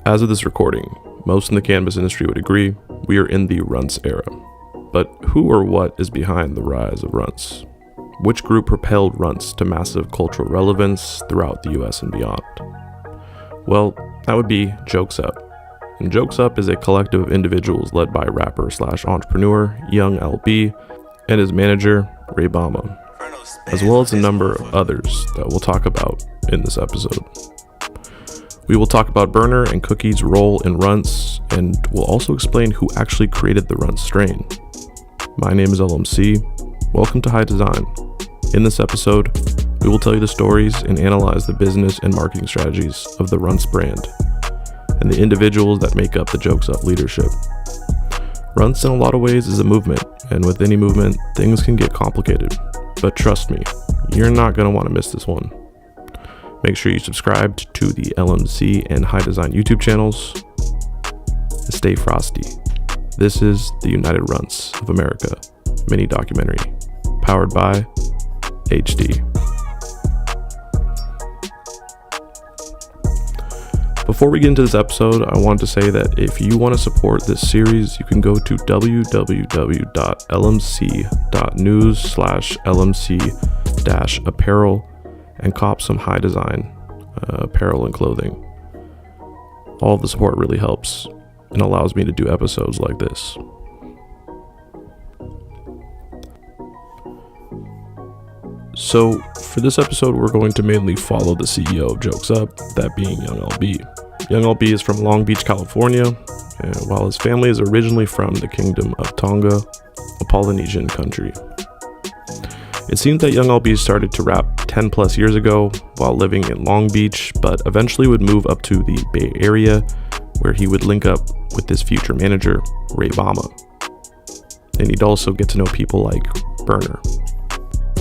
As of this recording, most in the cannabis industry would agree we are in the Runtz era. But who or what is behind the rise of Runtz? Which group propelled Runtz to massive cultural relevance throughout the US and beyond? Well, that would be Jokes Up. And Jokes Up is a collective of individuals led by rapper/entrepreneur Young LB and his manager Ray Bama, as well as a number of others that we'll talk about in this episode. We will talk about Burner and Cookie's role in Runtz, and we'll also explain who actually created the Runtz strain. My name is LMC. Welcome to High Design. In this episode, we will tell you the stories and analyze the business and marketing strategies of the Runtz brand and the individuals that make up the Jokes Up leadership. Runtz in a lot of ways is a movement, and with any movement, things can get complicated. But trust me, you're not going to want to miss this one. Make sure you subscribe to the LMC and High Design YouTube channels. And stay frosty. This is the United Runtz of America mini documentary, powered by HD. Before we get into this episode, I want to say that if you want to support this series, you can go to www.lmc.news/lmc-apparel and cop some High Design apparel and clothing. All of the support really helps and allows me to do episodes like this. So for this episode, we're going to mainly follow the CEO of Jokes Up, that being Young LB. Young LB is from Long Beach, California, and while his family is originally from the Kingdom of Tonga, a Polynesian country. It seems that Young LB started to rap 10 plus years ago while living in Long Beach, but eventually would move up to the Bay Area, where he would link up with his future manager, Ray Bama. And he'd also get to know people like Burner.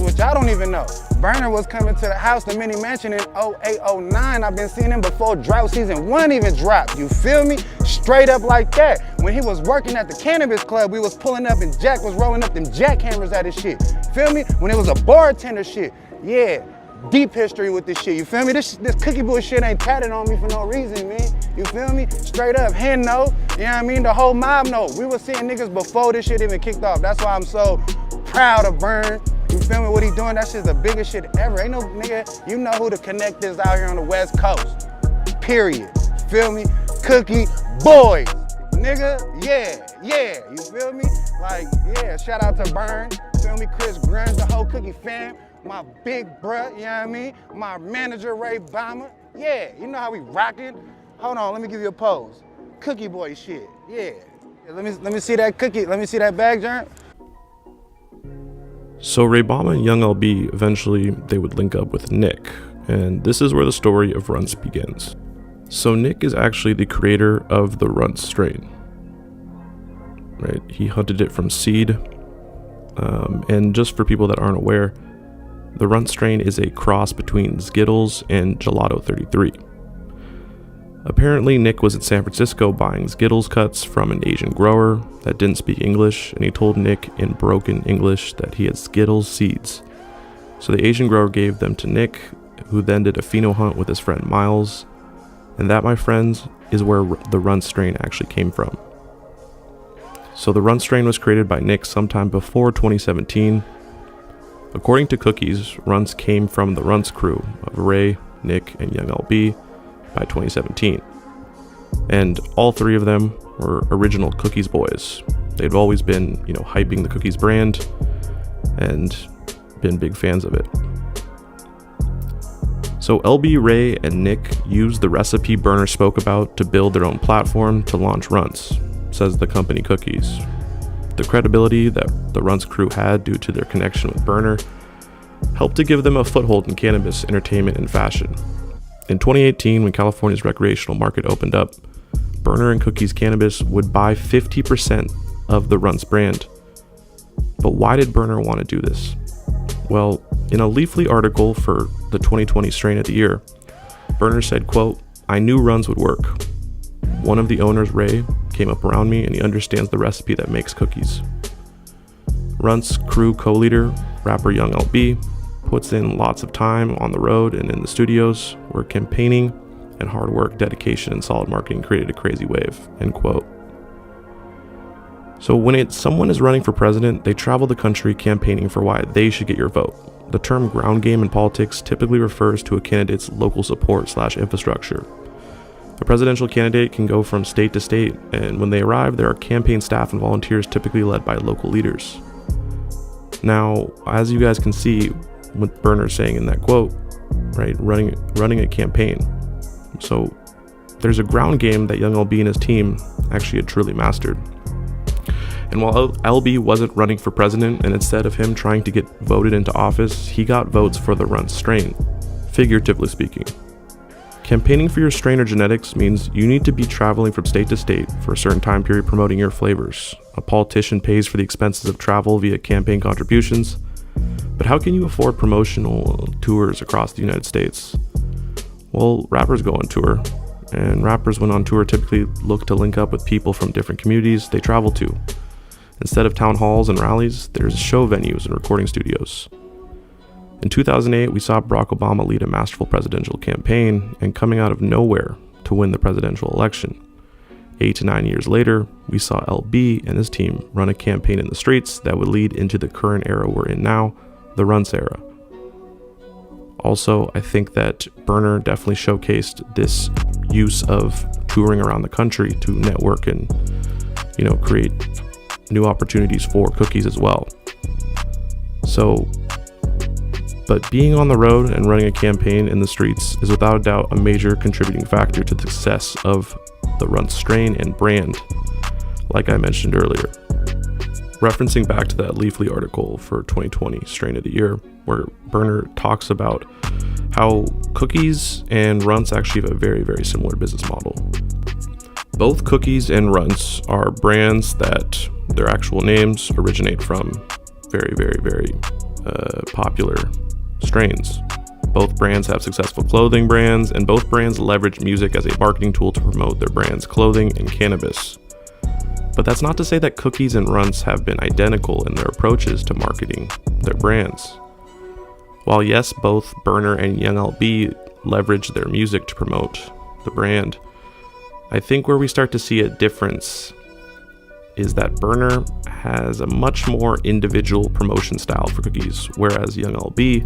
Which I don't even know. Burner was coming to the house, the mini mansion in 08, 09. I've been seeing him before drought season 1 even dropped. You feel me? Straight up like that. When he was working at the cannabis club, we was pulling up and Jack was rolling up them jackhammers at his shit. Feel me? When it was a bartender shit. Yeah, deep history with this shit. You feel me? This cookie boy shit ain't tatted on me for no reason, man. You feel me? Straight up, hen know. You know what I mean? The whole mob know. We were seeing niggas before this shit even kicked off. That's why I'm so proud of Burn. You feel me? What he doing? That shit's the biggest shit ever. Ain't no nigga, you know who the connect is out here on the West Coast. Period. Feel me? Cookie boys. Nigga, yeah. You feel me? Like, yeah, shout out to Burn. Feel me? Chris Grimes, the whole Cookie fam. My big bruh, you know what I mean? My manager, Ray Bama. Yeah, you know how we rockin'? Hold on, let me give you a pose. Cookie boy shit, yeah. Let me see that cookie, let me see that bag, Jern. So Ray Bama and Young LB, eventually they would link up with Nick, and this is where the story of Runtz begins. So Nick is actually the creator of the Runtz strain, right? He hunted it from seed, and just for people that aren't aware, the Runtz strain is a cross between Skittles and Gelato 33. Apparently, Nick was in San Francisco buying Skittles cuts from an Asian grower that didn't speak English, and he told Nick in broken English that he had Skittles seeds. So the Asian grower gave them to Nick, who then did a pheno hunt with his friend Miles, and that, my friends, is where the Runtz strain actually came from. So the Runtz strain was created by Nick sometime before 2017. According to Cookies, Runtz came from the Runtz crew of Ray, Nick, and Young LB by 2017. And all three of them were original Cookies boys. They've always been, hyping the Cookies brand and been big fans of it. So LB, Ray, and Nick used the recipe Burner spoke about to build their own platform to launch Runtz, says the company Cookies. The credibility that the Runtz crew had due to their connection with Burner helped to give them a foothold in cannabis, entertainment, and fashion. In 2018, when California's recreational market opened up, Burner and Cookies Cannabis would buy 50% of the Runtz brand. But why did Burner want to do this? Well, in a Leafly article for the 2020 strain of the year, Burner said, quote, "I knew Runtz would work. One of the owners, Ray, came up around me and he understands the recipe that makes cookies." Runtz crew co-leader, rapper Young LB, puts in lots of time on the road and in the studios. We're campaigning and hard work, dedication, and solid marketing created a crazy wave, end quote. So when someone is running for president, they travel the country campaigning for why they should get your vote. The term ground game in politics typically refers to a candidate's local support/infrastructure. A presidential candidate can go from state to state, and when they arrive, there are campaign staff and volunteers typically led by local leaders. Now, as you guys can see, what Berner's saying in that quote, right, running a campaign. So there's a ground game that young LB and his team actually had truly mastered. And while LB wasn't running for president, and instead of him trying to get voted into office, he got votes for the Runtz strain, figuratively speaking. Campaigning for your strain or genetics means you need to be traveling from state to state for a certain time period promoting your flavors. A politician pays for the expenses of travel via campaign contributions, but how can you afford promotional tours across the United States? Well, rappers go on tour, and rappers when on tour typically look to link up with people from different communities they travel to. Instead of town halls and rallies, there's show venues and recording studios. In 2008, we saw Barack Obama lead a masterful presidential campaign and coming out of nowhere to win the presidential election. 8 to 9 years later, we saw LB and his team run a campaign in the streets that would lead into the current era we're in now, the Runtz era. Also, I think that Berner definitely showcased this use of touring around the country to network and, create new opportunities for cookies as well. But being on the road and running a campaign in the streets is without a doubt a major contributing factor to the success of the Runtz strain and brand, like I mentioned earlier. Referencing back to that Leafly article for 2020 Strain of the Year, where Berner talks about how cookies and Runtz actually have a very, very similar business model. Both cookies and Runtz are brands that their actual names originate from very, very, very popular strains. Both brands have successful clothing brands, and both brands leverage music as a marketing tool to promote their brand's clothing and cannabis. But that's not to say that cookies and Runtz have been identical in their approaches to marketing their brands. While yes, both Berner and Young LB leverage their music to promote the brand, I think where we start to see a difference is that Berner has a much more individual promotion style for cookies, whereas Young LB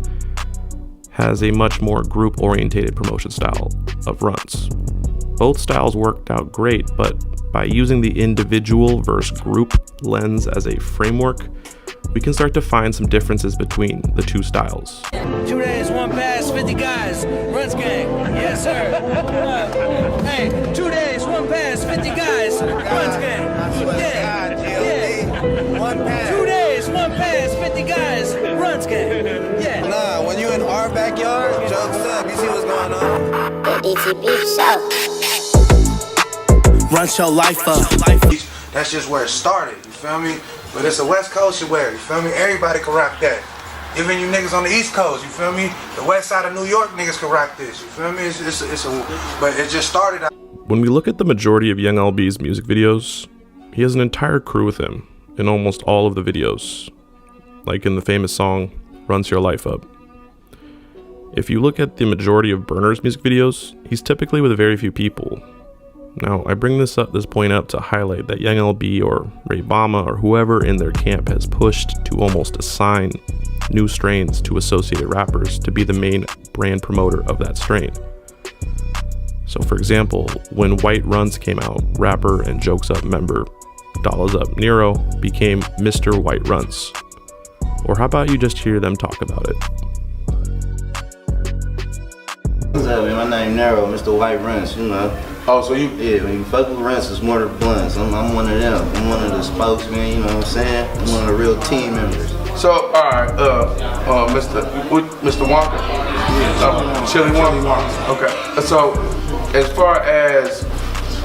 has a much more group-oriented promotion style of Runtz. Both styles worked out great, but by using the individual versus group lens as a framework, we can start to find some differences between the two styles. 2 days, 1 pass, 50 guys, Runtz gang, yes sir. Hey, 2 days, 1 pass, 50 guys, Runtz gang, yeah. 1 pass. 2 days, 1 pass, 50 guys, Runtz gang, yeah. Nah, when you in our backyard, jokes up, you see what's going on? The DTP show. Runtz your life up. That's just where it started, you feel me? But it's a West Coast wear, you feel me? Everybody can rock that. Even you niggas on the East Coast, you feel me? The west side of New York niggas can rock this, you feel me? But it just started out. When we look at the majority of Young LB's music videos, he has an entire crew with him in almost all of the videos, like in the famous song, Runtz Your Life Up. If you look at the majority of Berner's music videos, he's typically with very few people. Now, I bring this point up to highlight that Young LB or Ray Bama or whoever in their camp has pushed to almost assign new strains to associated rappers to be the main brand promoter of that strain. So for example, when White Runtz came out, rapper and Jokes Up member Dollars Up Nero became Mr. White Runtz. Or how about you just hear them talk about it? What's up, man? My name Nero, Mr. White Runtz, Oh, so you? Yeah, when you fuck with Runtz, it's more than blunts. I'm one of them. I'm one of the spokesmen, you know what I'm saying? I'm one of the real team members. So, alright, Mr. Wonka? Yeah, Chili Wonka. Okay. So, as far as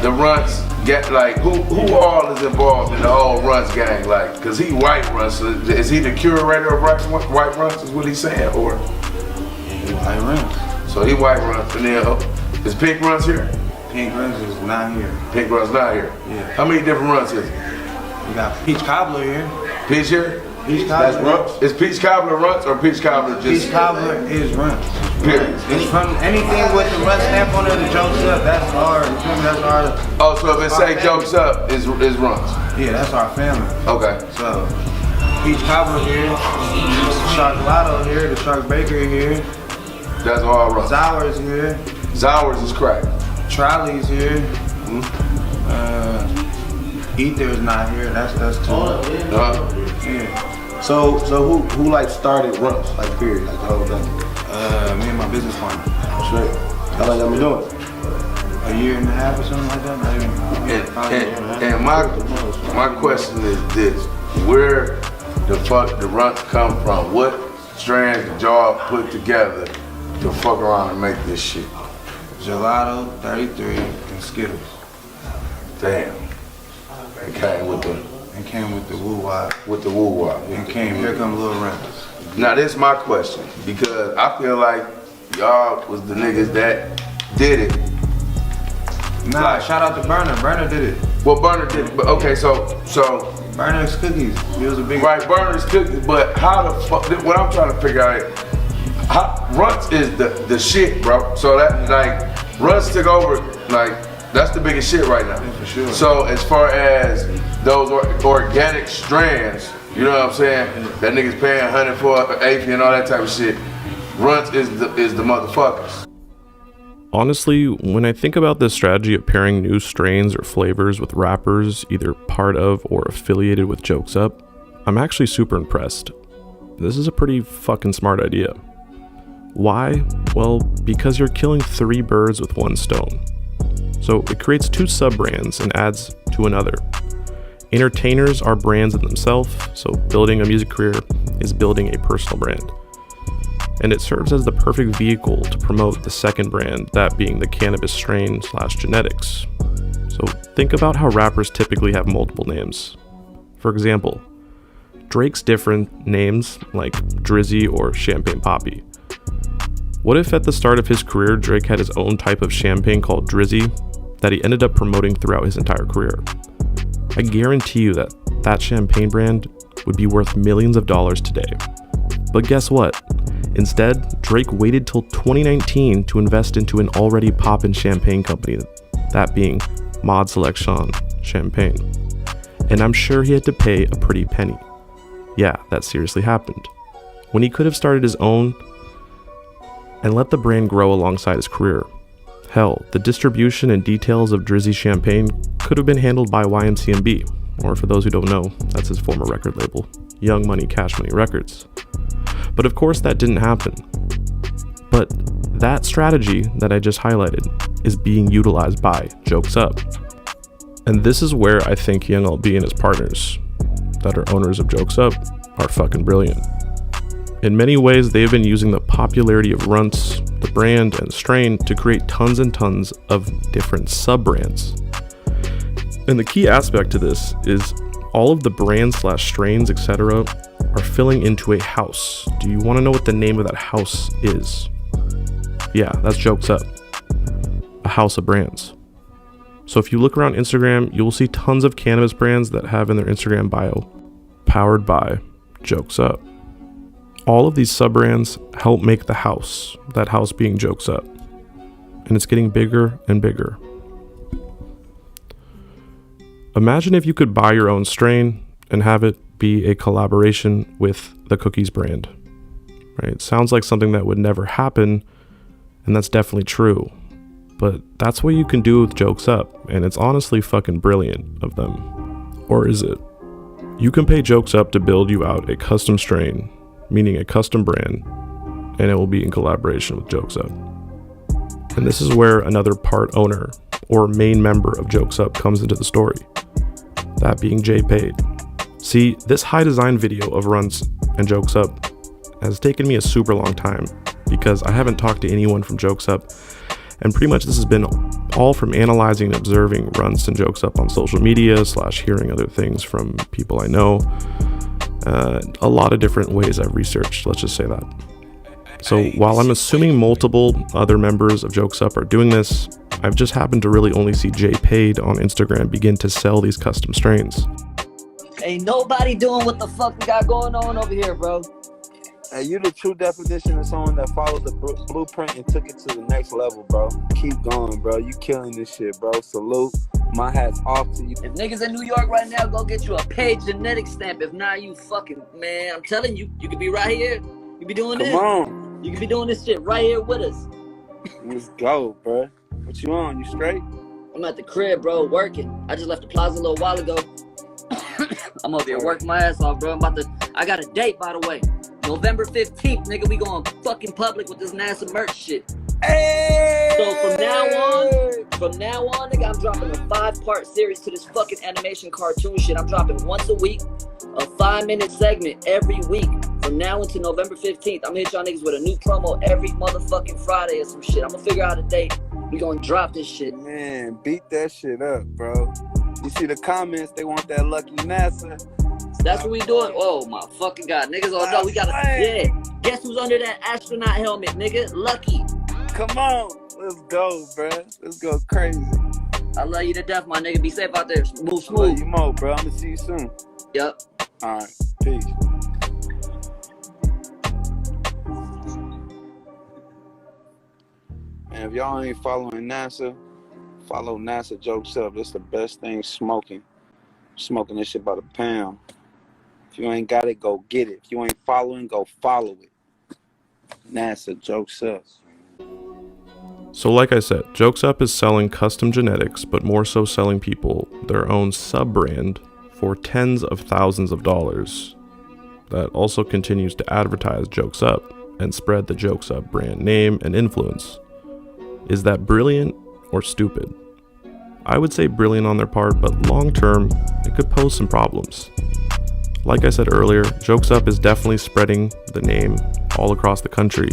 the Runtz get, like, who all is involved in the whole Runtz gang? Like, cause he White Runtz, so is he the curator of White Runtz? Is what he's saying, or? Yeah, he White Runtz. So he White Runtz, and then is Pink Runtz here? Pink Runtz is not here. Pink Runtz not here. Yeah. How many different Runtz is it? We got Peach Cobbler here. Peach here? Peach That's Cobbler. Runtz. Is Peach Cobbler Runtz or Peach Cobbler just? Peach Cobbler is Runtz. Period. From anything with the Runtz stamp on it, the Jokes Up, that's our, you feel me? That's our. Oh, so if it say Jokes Up, is Runtz? Yeah, that's our family. Okay. So, Peach Cobbler here, Shark Lotto here, the Shark Bakery here, That's all Runtz. Zowers here, Zowers is crack. Trolley's here, Ether's not here, that's two. Yeah. So who like started Runtz, like period, like the whole thing? Me and my business partner. Straight. How long y'all been doing? A year and a half or something like that, not even. And my question is this: where the fuck the Runtz come from? What strands did y'all put together to fuck around and make this shit? Gelato, 33, and Skittles. Damn. It came with the woo-wah. with the woo-wah. Here come Lil Runtz. Now this is my question, because I feel like y'all was the niggas that did it. Nah, shout out to Burner. Burner did it. Well, Burner did it, but okay, so Burner's Cookies. He was a big. right, Burner's cookies, but how the fuck? What I'm trying to figure out is, Runtz is the shit, bro. So that like Runtz took over, like that's the biggest shit right now. Yeah, for sure. So as far as those organic strands, you know what I'm saying? That niggas paying 100 for an eighth and all that type of shit. Runtz is the motherfuckers. Honestly, when I think about this strategy of pairing new strains or flavors with rappers either part of or affiliated with Jokes Up, I'm actually super impressed. This is a pretty fucking smart idea. Why? Well, because you're killing 3 birds with 1 stone. So it creates 2 sub-brands and adds to another. Entertainers are brands in themselves, so building a music career is building a personal brand. And it serves as the perfect vehicle to promote the second brand, that being the cannabis strain / genetics. So think about how rappers typically have multiple names. For example, Drake's different names like Drizzy or Champagne Poppy. What if at the start of his career, Drake had his own type of champagne called Drizzy that he ended up promoting throughout his entire career? I guarantee you that champagne brand would be worth millions of dollars today. But guess what? Instead, Drake waited till 2019 to invest into an already poppin' champagne company, that being Mod Selection Champagne. And I'm sure he had to pay a pretty penny. Yeah, that seriously happened. When he could have started his own and let the brand grow alongside his career. Hell, the distribution and details of Drizzy Champagne could have been handled by YMCMB, or for those who don't know, that's his former record label, Young Money Cash Money Records. But of course that didn't happen. But that strategy that I just highlighted is being utilized by Jokes Up. And this is where I think Young LB and his partners, that are owners of Jokes Up, are fucking brilliant. In many ways, they've been using the popularity of Runtz, the brand and strain, to create tons and tons of different sub-brands. And the key aspect to this is all of the brands / strains, etc., are filling into a house. Do you want to know what the name of that house is? Yeah, that's Jokes Up. A house of brands. So if you look around Instagram, you will see tons of cannabis brands that have in their Instagram bio, powered by Jokes Up. All of these sub-brands help make the house, that house being Jokes Up. And it's getting bigger and bigger. Imagine if you could buy your own strain and have it be a collaboration with the Cookies brand. Right? It sounds like something that would never happen, and that's definitely true. But that's what you can do with Jokes Up, and it's honestly fucking brilliant of them. Or is it? You can pay Jokes Up to build you out a custom strain, meaning a custom brand, and it will be in collaboration with Jokes Up. And this is where another part owner or main member of Jokes Up comes into the story, that being Jay Paid. See, this high design video of Runtz and Jokes Up has taken me a super long time because I haven't talked to anyone from Jokes Up, and pretty much this has been all from analyzing and observing Runtz and Jokes Up on social media / hearing other things from people I know. A lot of different ways I've researched, let's just say that. So while I'm assuming multiple other members of Jokes Up are doing this, I've just happened to really only see Jay Paid on Instagram begin to sell these custom strains. Ain't nobody doing what the fuck we got going on over here, bro. Hey, you the true definition of someone that followed the blueprint and took it to the next level, bro. Keep going, bro. You killing this shit, bro. Salute. My hat's off to you. If niggas in New York right now, go get you a paid genetic stamp. If not, you fucking, man, I'm telling you, you could be right here. You be doing this. Come on. You could be doing this shit right here with us. Let's go, bro. What you on? You straight? I'm at the crib, bro, working. I just left the plaza a little while ago. I'm over here working my ass off, bro. I got a date, by the way. November 15th, nigga, we going fucking public with this NASA merch shit. Hey! So from now on, nigga, I'm dropping a 5-part series to this fucking animation cartoon shit. I'm dropping once a week, a 5-minute segment every week. From now until November 15th, I'm gonna hit y'all niggas with a new promo every motherfucking Friday or some shit. I'm gonna figure out a date. We gonna drop this shit. Man, beat that shit up, bro. You see the comments, they want that lucky NASA. That's what we doing. Oh my fucking god, niggas! Oh no, we gotta. Yeah, guess who's under that astronaut helmet, nigga? Lucky. Come on, let's go, bruh. Let's go crazy. I love you to death, my nigga. Be safe out there. Move smooth. Love you more, bro. I'm gonna see you soon. Yep. All right, peace. And if y'all ain't following NASA, follow NASA Jokes Up. It's the best thing smoking. Smoking this shit by the pound. If you ain't got it, go get it. If you ain't following, go follow it. NASA Jokes Up. So like I said, Jokes Up is selling custom genetics, but more so selling people their own sub-brand for tens of thousands of dollars. That also continues to advertise Jokes Up and spread the Jokes Up brand name and influence. Is that brilliant or stupid? I would say brilliant on their part, but long term, it could pose some problems. Like I said earlier, Jokes Up is definitely spreading the name all across the country,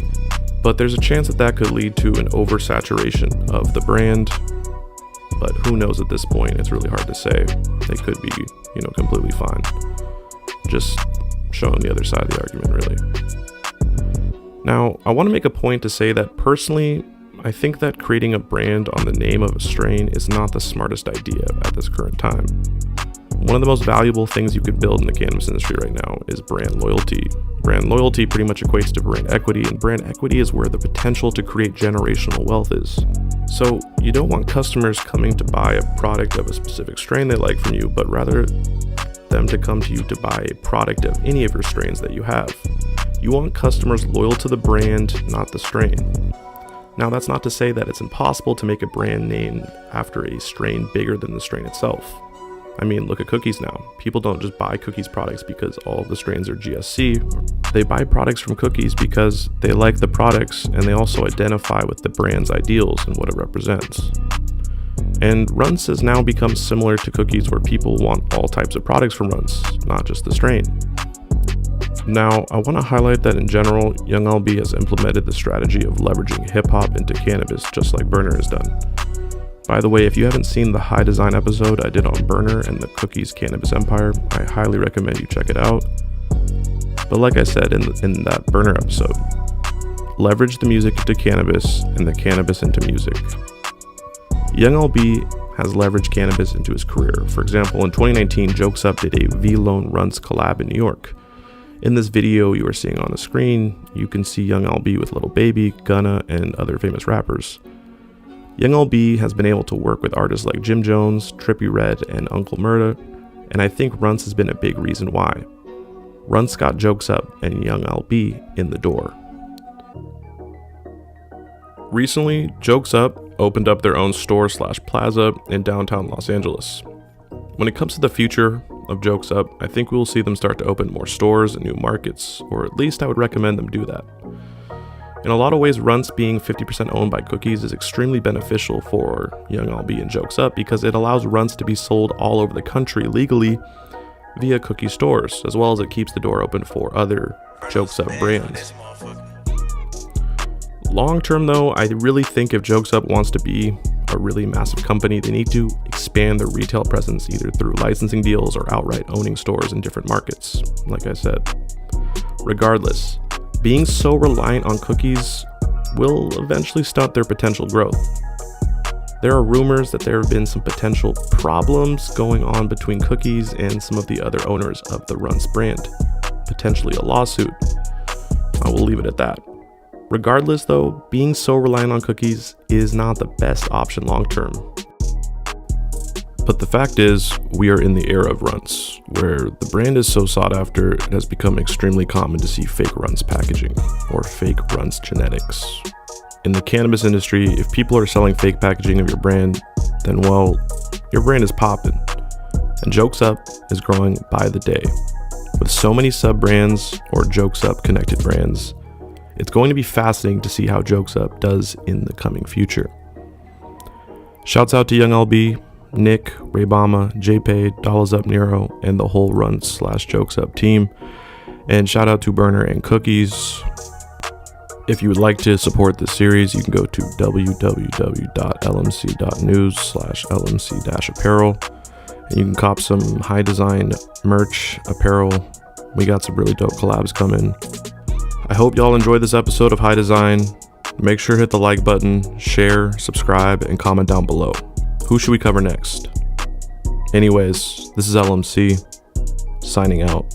but there's a chance that could lead to an oversaturation of the brand. But who knows at this point? It's really hard to say. They could be, completely fine. Just showing the other side of the argument, really. Now, I want to make a point to say that personally, I think that creating a brand on the name of a strain is not the smartest idea at this current time. One of the most valuable things you could build in the cannabis industry right now is brand loyalty. Brand loyalty pretty much equates to brand equity, and brand equity is where the potential to create generational wealth is. So you don't want customers coming to buy a product of a specific strain they like from you, but rather them to come to you to buy a product of any of your strains that you have. You want customers loyal to the brand, not the strain. Now, that's not to say that it's impossible to make a brand name after a strain bigger than the strain itself. I mean, look at cookies now. People don't just buy cookies products because all of the strains are GSC. They buy products from cookies because they like the products and they also identify with the brand's ideals and what it represents. And Runtz has now become similar to cookies, where people want all types of products from Runtz, not just the strain. Now, I want to highlight that in general, Young LB has implemented the strategy of leveraging hip-hop into cannabis just like Burner has done. By the way, if you haven't seen the High Design episode I did on Burner and the Cookies Cannabis Empire, I highly recommend you check it out. But like I said in that Burner episode, leverage the music into cannabis and the cannabis into music. Young LB has leveraged cannabis into his career. For example, in 2019, Jokes Up did a V-Lone Runtz collab in New York. In this video you are seeing on the screen, you can see Young LB with Lil Baby, Gunna, and other famous rappers. Young LB has been able to work with artists like Jim Jones, Trippie Redd, and Uncle Murda, and I think Runtz has been a big reason why. Runtz got Jokes Up and Young LB in the door. Recently, Jokes Up opened up their own store/plaza in downtown Los Angeles. When it comes to the future of Jokes Up, I think we will see them start to open more stores in new markets, or at least I would recommend them do that. In a lot of ways, Runtz being 50% owned by Cookies is extremely beneficial for Young LB and Jokes Up because it allows Runtz to be sold all over the country legally via Cookie stores, as well as it keeps the door open for other Jokes Up brands. Long term though, I really think if Jokes Up wants to be a really massive company, they need to expand their retail presence either through licensing deals or outright owning stores in different markets, like I said. Regardless, being so reliant on Cookies will eventually stunt their potential growth. There are rumors that there have been some potential problems going on between Cookies and some of the other owners of the Runtz brand, potentially a lawsuit. I will leave it at that. Regardless though, being so reliant on cookies is not the best option long term. But the fact is, we are in the era of Runtz, where the brand is so sought after, it has become extremely common to see fake Runtz packaging, or fake Runtz genetics. In the cannabis industry, if people are selling fake packaging of your brand, then well, your brand is popping. And Jokes Up is growing by the day. With so many sub-brands, or Jokes Up connected brands, it's going to be fascinating to see how Jokes Up does in the coming future. Shouts out to Young LB, Nick, Raybama, JPay, Dollars Up Nero, and the whole Runtz/Jokes Up team. And shout out to Burner and Cookies. If you would like to support this series, you can go to www.lmc.news/lmc-apparel. And you can cop some high design merch, apparel. We got some really dope collabs coming. I hope y'all enjoyed this episode of High Design. Make sure to hit the like button, share, subscribe, and comment down below. Who should we cover next? Anyways, this is LMC, signing out.